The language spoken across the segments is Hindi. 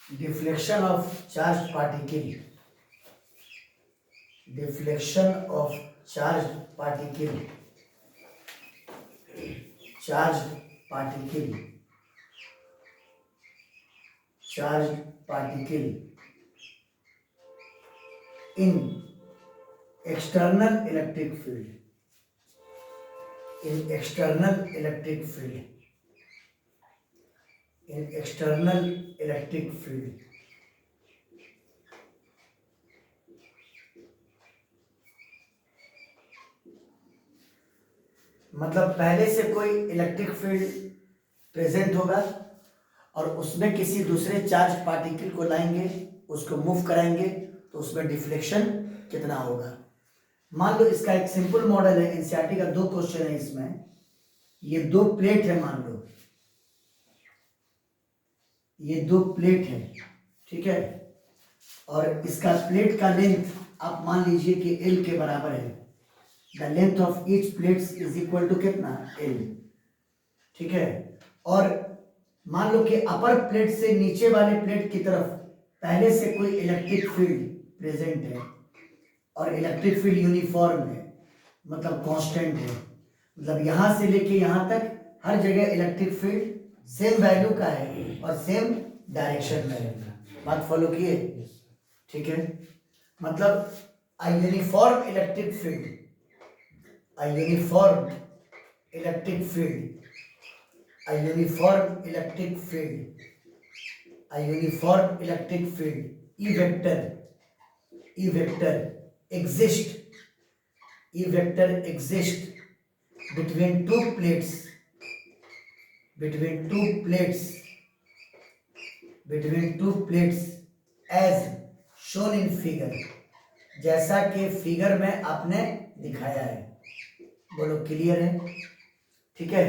deflection of charged particle, deflection of charged particle, charged particle, charged particle in external electric field, in external electric field, in external electric field, मतलब पहले से कोई इलेक्ट्रिक फील्ड प्रेजेंट होगा और उसमें किसी दूसरे चार्ज पार्टिकल को लाएंगे, उसको मूव कराएंगे, तो उसमें डिफ्लेक्शन कितना होगा। मान लो इसका एक सिंपल मॉडल है, एनसीईआरटी का 2 क्वेश्चन है इसमें। ये 2 प्लेट है, मान लो ये 2 प्लेट है, ठीक है, और इसका प्लेट का लेंथ आप मान लीजिए कि L के बराबर है। The length of each plates is equal to कितना, L, ठीक है। और मान लो कि अपर प्लेट से नीचे वाले प्लेट की तरफ पहले से कोई इलेक्ट्रिक फील्ड प्रेजेंट है और इलेक्ट्रिक फील्ड यूनिफॉर्म है, मतलब कांस्टेंट है, मतलब यहां से लेके यहां तक हर जगह इलेक्ट्रिक फील्ड सेम वैल्यू का है और सेम डायरेक्शन में है। बात फॉलो किए, ठीक है। मतलब a uniform electric field, a uniform electric field, a uniform electric field, a uniform electric field, E vector exists, E vector exists between two plates, between two plates, between two plates as shown in figure, जैसा कि फिगर में आपने दिखाया है। बोलो क्लियर है, ठीक है।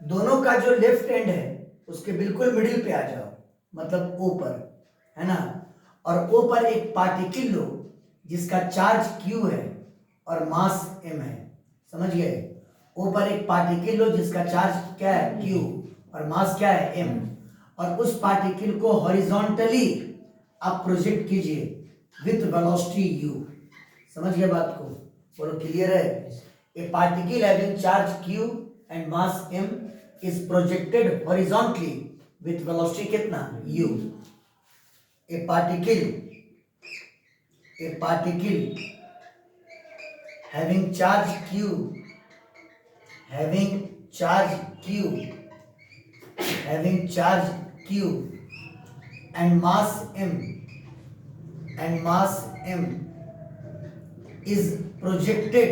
दोनों का जो लेफ्ट एंड है उसके बिल्कुल मिडिल पे आ जाओ, मतलब O पर, है ना, और O पर एक पार्टिकल लो जिसका चार्ज Q है और मास M है, समझ गए। O पर एक पार्टिकल लो जिसका चार्ज क्या है, Q, और मास क्या है, M, और उस पार्टिकल को हॉरिजॉन्टली आप प्रोजेक्ट कीजिए विथ वेलोसिटी U, समझ गए बात को। बोलो क्लियर है। ए particle having charge Q and mass M is projected horizontally with velocity कितना, U. A particle having charge Q, having charge Q, having charge Q and mass M, and mass M is projected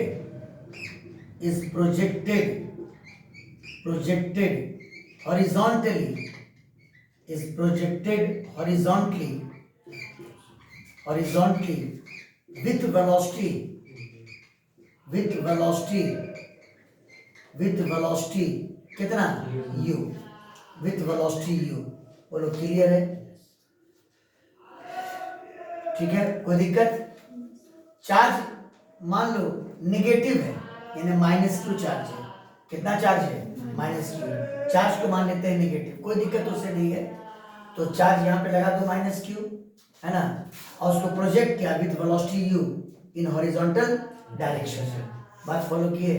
horizontally, is projected horizontally with velocity कितना, U, with velocity U। बोलो क्लियर है, ठीक है, कोई दिक्कत। चार्ज मान लो नेगेटिव है, यानी -Q चार्ज है। कितना चार्ज है, -Q। चार्ज को मान लेते हैं नेगेटिव, कोई दिक्कत उससे नहीं है। तो चार्ज यहाँ पे लगा दो -Q, है ना, और उसको प्रोजेक्ट किया with velocity U in horizontal direction. बात फॉलो किए,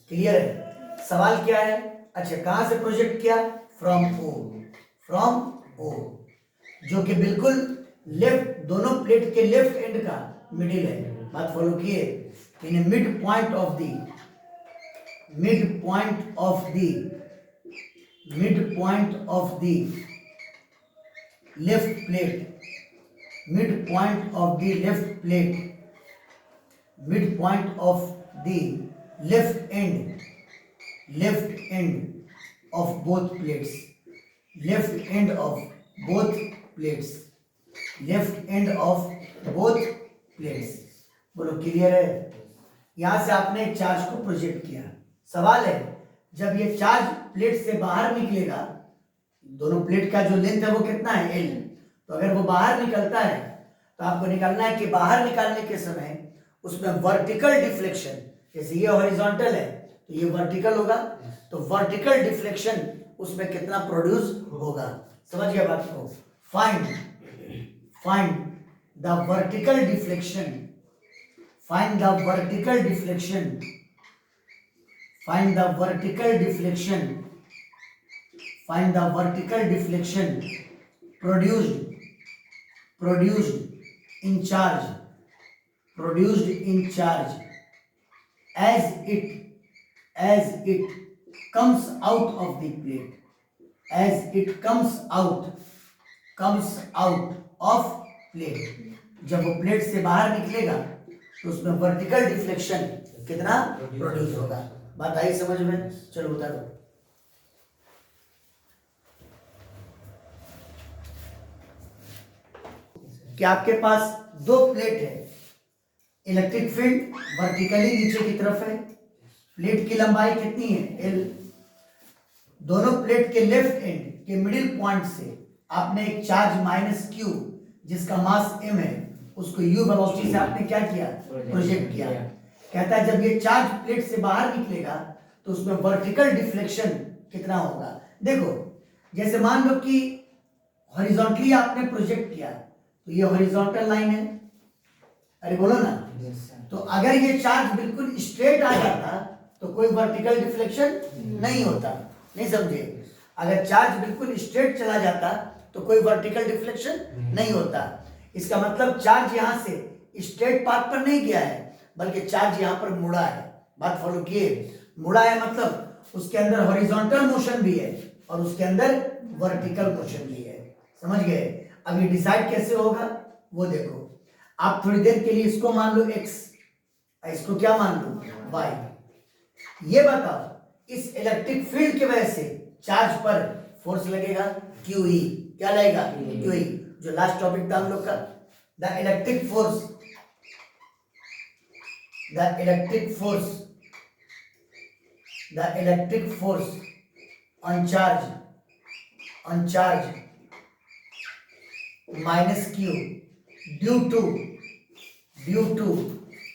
क्लियर है। सवाल क्या है, अच्छा कहां से प्रोजेक्ट किया, फ्रॉम O, जो कि बिल्कुल लेफ्ट, दोनों प्लेट के लेफ्ट एंड का मिडिल है। बात फॉलो किए। In mid point of the left plate, mid point of the left plate, mid point of the left end of both plates, left end of both plates, left end of both plates. बोलो क्लियर है। यहां से आपने एक चार्ज को प्रोजेक्ट किया। सवाल है, जब ये चार्ज प्लेट से बाहर निकलेगा, दोनों प्लेट का जो लेंथ है वो कितना है, L, तो अगर वो बाहर निकलता है तो आपको निकालना है कि बाहर निकालने के समय उसमें वर्टिकल डिफ्लेक्शन, जैसे ये हॉरिजॉन्टल है तो ये वर्टिकल होगा, तो वर्टिकल डिफ्लेक्शन उसमें कितना प्रोड्यूस होगा। समझ गया बात को। find the vertical deflection, find the vertical deflection, find the vertical deflection, find the vertical deflection produced in charge, produced in charge as it comes out of the plate, as it comes out of plate. जब वो प्लेट से बाहर निकलेगा तो उसमें वर्टिकल डिफ्लेक्शन कितना प्रोड्यूस होगा। बात आई समझ में? चलो बता दो। कि आपके पास दो प्लेट है, इलेक्ट्रिक फील्ड वर्टिकली नीचे की तरफ है, प्लेट की लंबाई कितनी है? L। दोनों प्लेट के लेफ्ट एंड के मिडिल पॉइंट से आपने एक चार्ज माइनस क्यू जिसका मास m है उसको u वेलोसिटी से आपने क्या किया? प्रोजेक्ट किया। कहता है जब ये चार्ज प्लेट से बाहर निकलेगा तो उसमें वर्टिकल डिफ्लेक्शन कितना होगा। देखो जैसे मान लो कि हॉरिजॉन्टली आपने प्रोजेक्ट किया तो ये हॉरिजॉन्टल लाइन है, अरे बोलो ना। तो अगर ये चार्ज बिल्कुल स्ट्रेट आ जाता तो कोई वर्टिकल डिफ्लेक्शन नहीं होता, नहीं समझे? अगर चार्ज बिल्कुल स्ट्रेट चला जाता तो कोई वर्टिकल डिफ्लेक्शन नहीं होता। इसका मतलब चार्ज यहां से स्ट्रेट पाथ पर नहीं गया है बल्कि चार्ज यहां पर मुड़ा है। बात फॉलो किए? मुड़ा है मतलब उसके अंदर हॉरिजॉन्टल मोशन भी है और उसके अंदर वर्टिकल मोशन भी है। समझ गए? अब ये डिसाइड कैसे होगा वो देखो। आप थोड़ी देर के लिए इसको मान लो x, इसको क्या मान लो y। ये बताओ इस इलेक्ट्रिक फील्ड की वजह से चार्ज पर फोर्स लगेगा QE। क्या लगेगा? QE, जो लास्ट टॉपिक था हम लोग का। The electric force, the electric force, the electric force on charge minus Q due to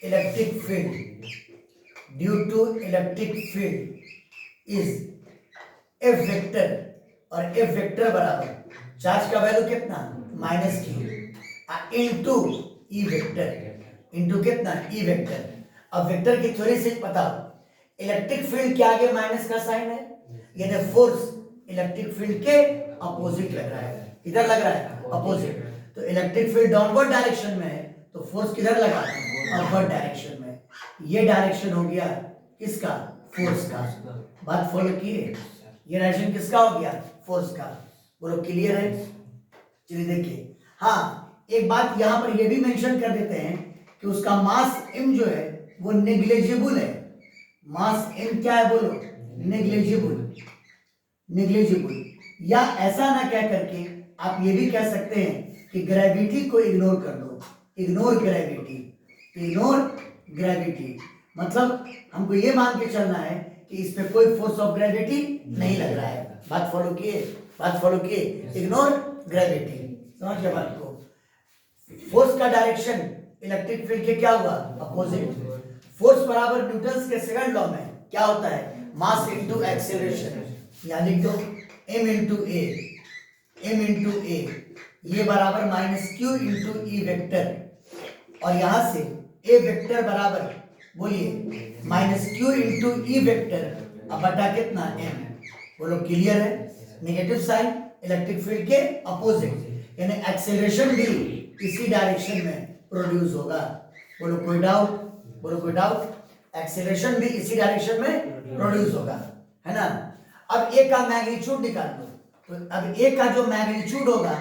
electric field, due to electric field is F vector, और F वेक्टर बराबर चार्ज का वैल्यू कितना? Minus Q into E vector, into कितना? E vector. अब वेक्टर की थ्योरी से बताओ, इलेक्ट्रिक फील्ड के आगे माइनस का साइन है, यानी फोर्स इलेक्ट्रिक फील्ड के अपोजिट लग रहा है। किधर लग रहा है? अपोजिट। तो इलेक्ट्रिक फील्ड डाउनवर्ड डायरेक्शन में है तो फोर्स किधर लगा? अपवर्ड डायरेक्शन में। ये डायरेक्शन हो गया किसका? फोर्स का। बात फॉलो किए? ये डायरेक्शन किसका हो गया? फोर्स का। बोलो क्लियर है? चलिए देखिए। हाँ एक बात यहां पर ये भी मेंशन कर देते हैं कि उसका मास m जो है वो नेग्लिजिबल है। मास m क्या है? बोलो नेग्लिजिबल, नेग्लिजिबल। या ऐसा ना कह करके आप ये भी कह सकते हैं कि ग्रेविटी को इग्नोर कर दो। इग्नोर ग्रेविटी, इग्नोर ग्रेविटी मतलब हमको ये मान के चलना है कि इस पे कोई फोर्स ऑफ ग्रेविटी नहीं लग रहा है। बात फॉलो किए? बात फॉलो किए? Ignore gravity. समझ गए बात को? फोर्स का डायरेक्शन इलेक्ट्रिक फील्ड के क्या हुआ? अपोजिट। फोर्स बराबर न्यूटन के सेकंड लॉ में क्या होता है? Mass into acceleration. या लिख दो m इंटू ए, m इंटू ए, ये बराबर minus Q into E vector, और यहां से A वेक्टर बराबर बोलिए minus Q into E vector अब बटा कितना? m। बोलो क्लियर है? नेगेटिव साइन इलेक्ट्रिक फील्ड के अपोजिट, यानी एक्सेलरेशन भी इसी डायरेक्शन में प्रोड्यूस होगा। बोलो कोई डाउट? बोलो कोई डाउट? एक्सेलरेशन भी इसी डायरेक्शन में प्रोड्यूस होगा, है ना। अब ए का मैग्नीट्यूड निकाल लो। तो अब ए का जो मैग्नीट्यूड होगा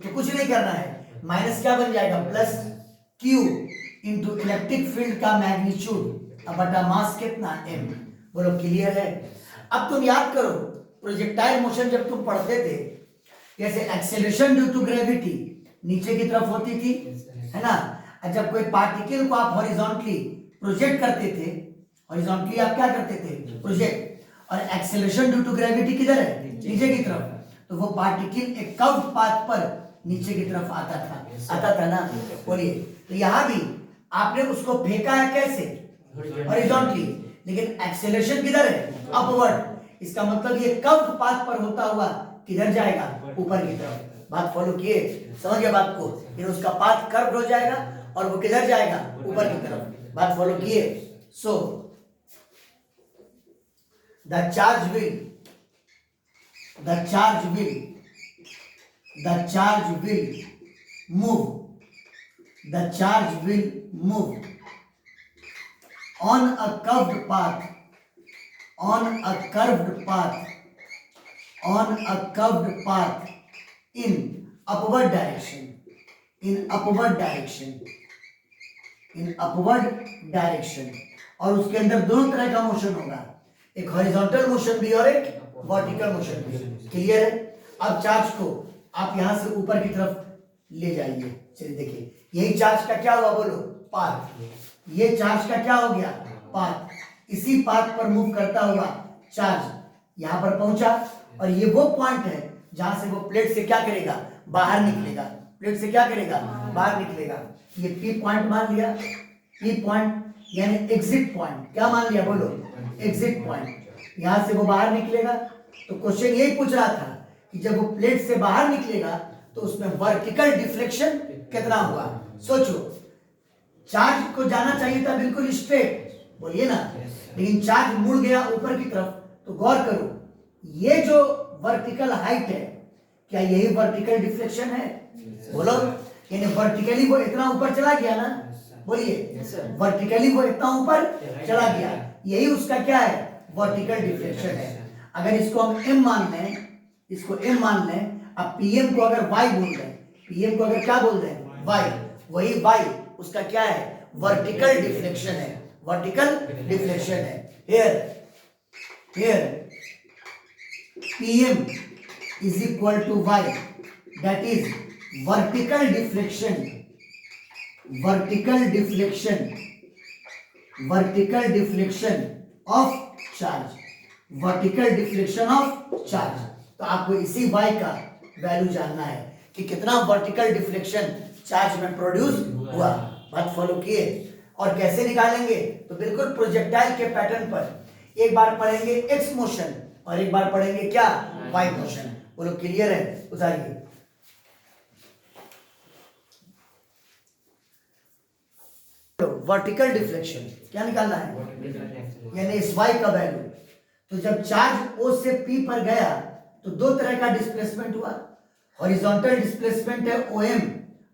तो कुछ नहीं करना है, माइनस क्या बन जाएगा? Plus Q into electric field का मैग्नीट्यूड अब बटा मास कितना? m। बोलो क्लियर है? अब तुम याद करो प्रोजेक्टाइल मोशन जब तुम पढ़ते थे, जैसे एक्सेलरेशन ड्यू टू ग्रेविटी नीचे की तरफ होती थी, है ना। जब कोई पार्टिकल को आप हॉरिजॉन्टली प्रोजेक्ट करते थे, हॉरिजॉन्टली आप क्या करते थे? प्रोजेक्ट। और एक्सेलरेशन ड्यू टू ग्रेविटी किधर है? नीचे की तरफ। तो वो पार्टिकल एक कर्व्ड पाथ पर नीचे की तरफ आता था ना। बोलिए। तो यहां भी आपने उसको फेंका है कैसे? हॉरिजॉन्टली, लेकिन एक्सेलरेशन किधर है? अपवर्ड। इसका मतलब ये कर्व्ड पाथ पर होता हुआ किधर जाएगा? ऊपर की तरफ। बात फॉलो किए, समझ गए बात को? फिर उसका पाथ कर्व हो जाएगा और वो किधर जाएगा? ऊपर की तरफ। बात फॉलो किए? So the charge will move on a curved path in upward direction और उसके अंदर दोनों तरह का मोशन होगा, एक हॉरिजॉन्टल मोशन भी और एक वर्टिकल मोशन भी। क्लियर है? अब चार्ज को आप यहां से ऊपर की तरफ ले जाइए। चलिए देखिए, यही चार्ज का क्या हुआ बोलो? पाथ। ये चार्ज का क्या हो गया? पाथ। इसी पाथ पर मूव करता हुआ चार्ज यहां पर पहुंचा और ये वो पॉइंट है जहां से वो प्लेट से क्या करेगा? बाहर निकलेगा। प्लेट से क्या करेगा? बाहर निकलेगा। ये पी पॉइंट मान लिया। पी पॉइंट यानी एग्जिट पॉइंट। क्या मान लिया बोलो? Exit point. यहां से वो बाहर निकलेगा। तो क्वेश्चन यही पूछ रहा था कि जब वो प्लेट से बाहर निकलेगा तो उसमें वर्टिकल डिफ्लेक्शन कितना हुआ? सोचो, चार्ज को जाना चाहिए था बिल्कुल स्ट्रेट, बोलिए ना, लेकिन चार्ज मुड़ गया ऊपर की तरफ। तो गौर करो, ये जो वर्टिकल हाइट है, क्या यही वर्टिकल डिफ्लेक्शन है? बोलो, यानी वर्टिकली वो इतना ऊपर चला गया ना, बोलिए, वर्टिकली वो इतना ऊपर चला गया, यही उसका क्या है? वर्टिकल डिफ्लेक्शन है। अगर इसको हम m मान लें, इसको m मान लें, अब pm को अगर y बोल रहे हैं, pm को अगर क्या बोल रहे हैं? y, वही y उसका क्या है? वर्टिकल डिफ्लेक्शन है। वर्टिकल डिफ्लेक्शन है। here pm is equal to y, that is vertical deflection of charge, vertical deflection of charge. तो आपको इसी y का वैल्यू जानना है कि कितना वर्टिकल डिफ्लेक्शन चार्ज में प्रोड्यूस हुआ। बात फॉलो किए? और कैसे निकालेंगे? तो बिल्कुल प्रोजेक्टाइल के पैटर्न पर एक बार पढ़ेंगे x मोशन और एक बार पढ़ेंगे क्या? y motion. बोलो क्लियर है? उतारिए। वर्टिकल डिफ्लेक्शन क्या निकालना है? यानी इस y का वैल्यू। तो जब चार्ज O से P पर गया तो दो तरह का डिस्प्लेसमेंट हुआ। हॉरिजॉन्टल डिस्प्लेसमेंट है OM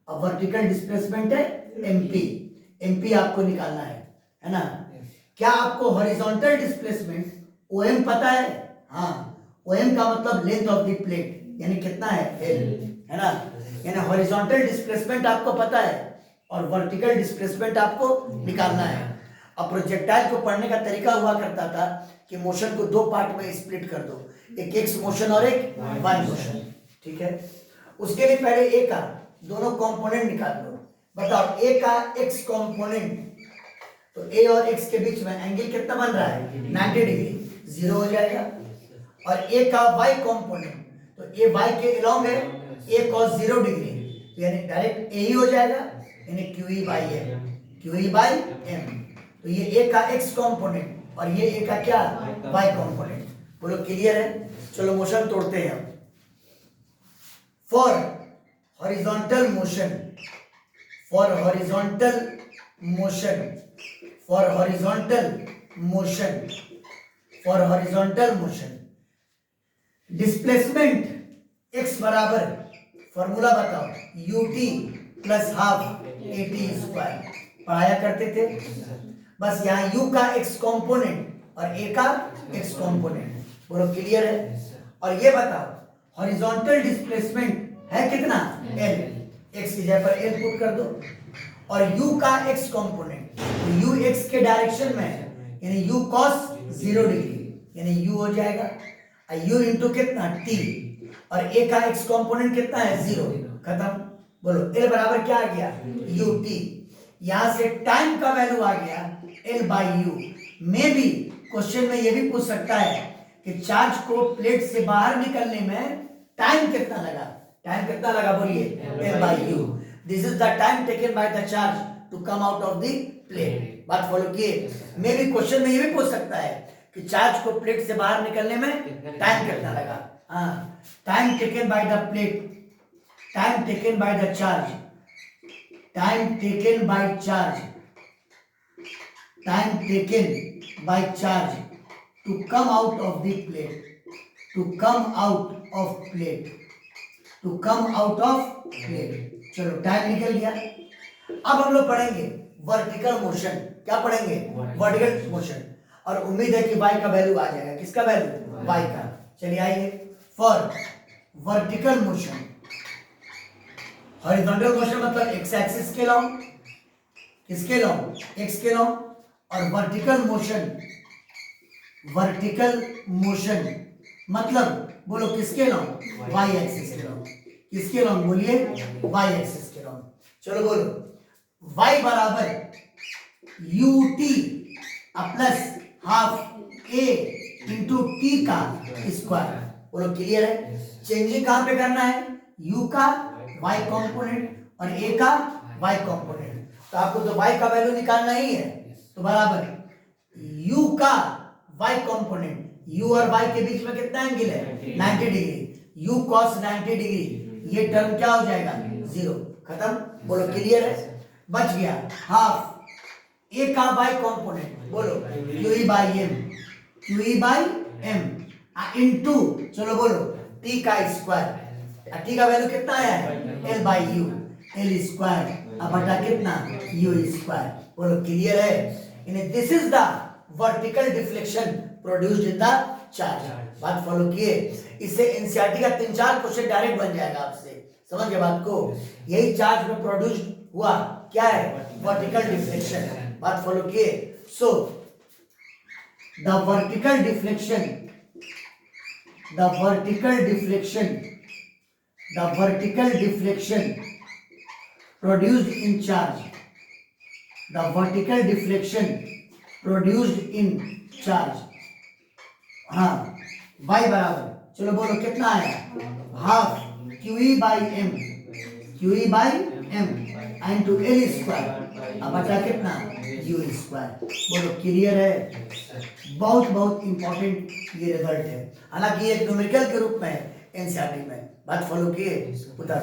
और वर्टिकल डिस्प्लेसमेंट है MP। MP आपको निकालना है ना? क्या आपको हॉरिजॉन्टल डिस्प्लेसमेंट OM पता है? हाँ, OM का मतलब लेंथ ऑफ द प्लेट, यानी कितना है? L, है ना? यानी हॉरिजॉन्टल डिस्प्लेसमेंट आपको पता है और वर्टिकल डिस्प्लेसमेंट आपको निकालना है। अब प्रोजेक्टाइल को पढ़ने का तरीका हुआ करता था कि मोशन को दो पार्ट में स्प्लिट कर दो, एक x मोशन और एक y मोशन। ठीक है? उसके लिए पहले a का दोनों कंपोनेंट निकाल लो। बताओ, a का x कंपोनेंट, तो a और x के बीच में एंगल कितना बन रहा है? 90 डिग्री, जीरो हो जाएगा। और a का y कंपोनेंट, तो a y के अलोंग है, a cos 0 डिग्री, यानी डायरेक्ट a ही हो जाएगा, यानी QE by m, QE by m। तो ये a का x कंपोनेंट और ये a का क्या? y component. बोलो क्लियर है? चलो मोशन तोड़ते हैं हम। For horizontal motion, displacement x बराबर, फॉर्मूला बताओ, ut plus half at square. पढ़ाया करते थे। बस यहाँ u का x कंपोनेंट और a का x कंपोनेंट। बोलो क्लियर है? और ये बताओ, हॉरिजॉन्टल डिस्प्लेसमेंट है कितना? l, x की जगह पर l पुट कर दो। और u का x कंपोनेंट, तो u x के डायरेक्शन में है, यानी u cos 0 डिग्री, यानी u हो जाएगा u इंटू कितना? t। और a का x कंपोनेंट कितना है? 0। खत्म। बोलो l बराबर क्या आ गया? ut। यहां से टाइम का वैल्यू आ गया l बाई u। मे भी क्वेश्चन में ये भी पूछ सकता है कि चार्ज को प्लेट से बाहर निकलने में टाइम कितना लगा? टाइम कितना लगा? बोलिए, l by u। This is the time taken by the charge to come out of the plate. बात फॉलो किए? मे भी क्वेश्चन में ये भी पूछ सकता है कि चार्ज को प्लेट से बाहर निकलने में टाइम कितना लगा। हाँ, time taken by the plate time taken by the charge, time taken by charge, time taken by charge to come out of the plate, to come out of plate, to come out of plate. चलो टाइम निकल गया। अब हम लोग पढ़ेंगे वर्टिकल मोशन। क्या पढ़ेंगे? Vertical motion. और उम्मीद है कि y का वैल्यू आ जाएगा। किसका वैल्यू? y का। चलिए आइए, for vertical motion, horizontal motion मतलब एक्स एक्सिस के लॉन्ग, किसके लॉन्ग? एक्स के लॉन्ग। और वर्टिकल मोशन, वर्टिकल मोशन मतलब बोलो किसके लॉन्ग? वाई एक्सिस के लॉन्ग। किसके लॉन्ग? बोलिए, वाई एक्सिस के लॉन्ग। चलो बोलो, y बराबर ut plus half a into T का स्क्वायर। बोलो क्लियर है? चेंजिंग कहां पे करना है? u का y कंपोनेंट और a का y कंपोनेंट। तो आपको तो y का वैल्यू निकालना ही है, तो बराबर u का y कंपोनेंट, u और y के बीच में कितना एंगल है? 90 डिग्री। u cos 90 डिग्री, ये टर्म क्या हो जाएगा? जीरो। खत्म। बोलो क्लियर है? बच गया हाफ a का y कंपोनेंट, बोलो qe by m, qe by m into, चलो बोलो t का स्क्वायर। t का वैल्यू कितना आया है? l by u, l square अब बटा कितना? u square. बोलो क्लियर है? In this is the vertical deflection produced in the charge. बात फॉलो किए? इससे एनसीईआरटी का 3-4 क्वेश्चन डायरेक्ट बन जाएगा आपसे। समझ गए बात को? यही चार्ज में प्रोड्यूस हुआ क्या है? Vertical deflection. बात फॉलो किए? So the vertical deflection, the vertical deflection, the vertical deflection produced in charge, the vertical deflection produced in charge. हाँ, y बराबर, चलो बोलो कितना आया? Half QE by m, QE by m into l square अब बचा कितना? u square. बोलो क्लियर है? बहुत बहुत इंपॉर्टेंट ये रिजल्ट है। हालांकि एक न्यूमेरिकल के रूप में एनसीईआरटी में। बात फॉलो किए? उतर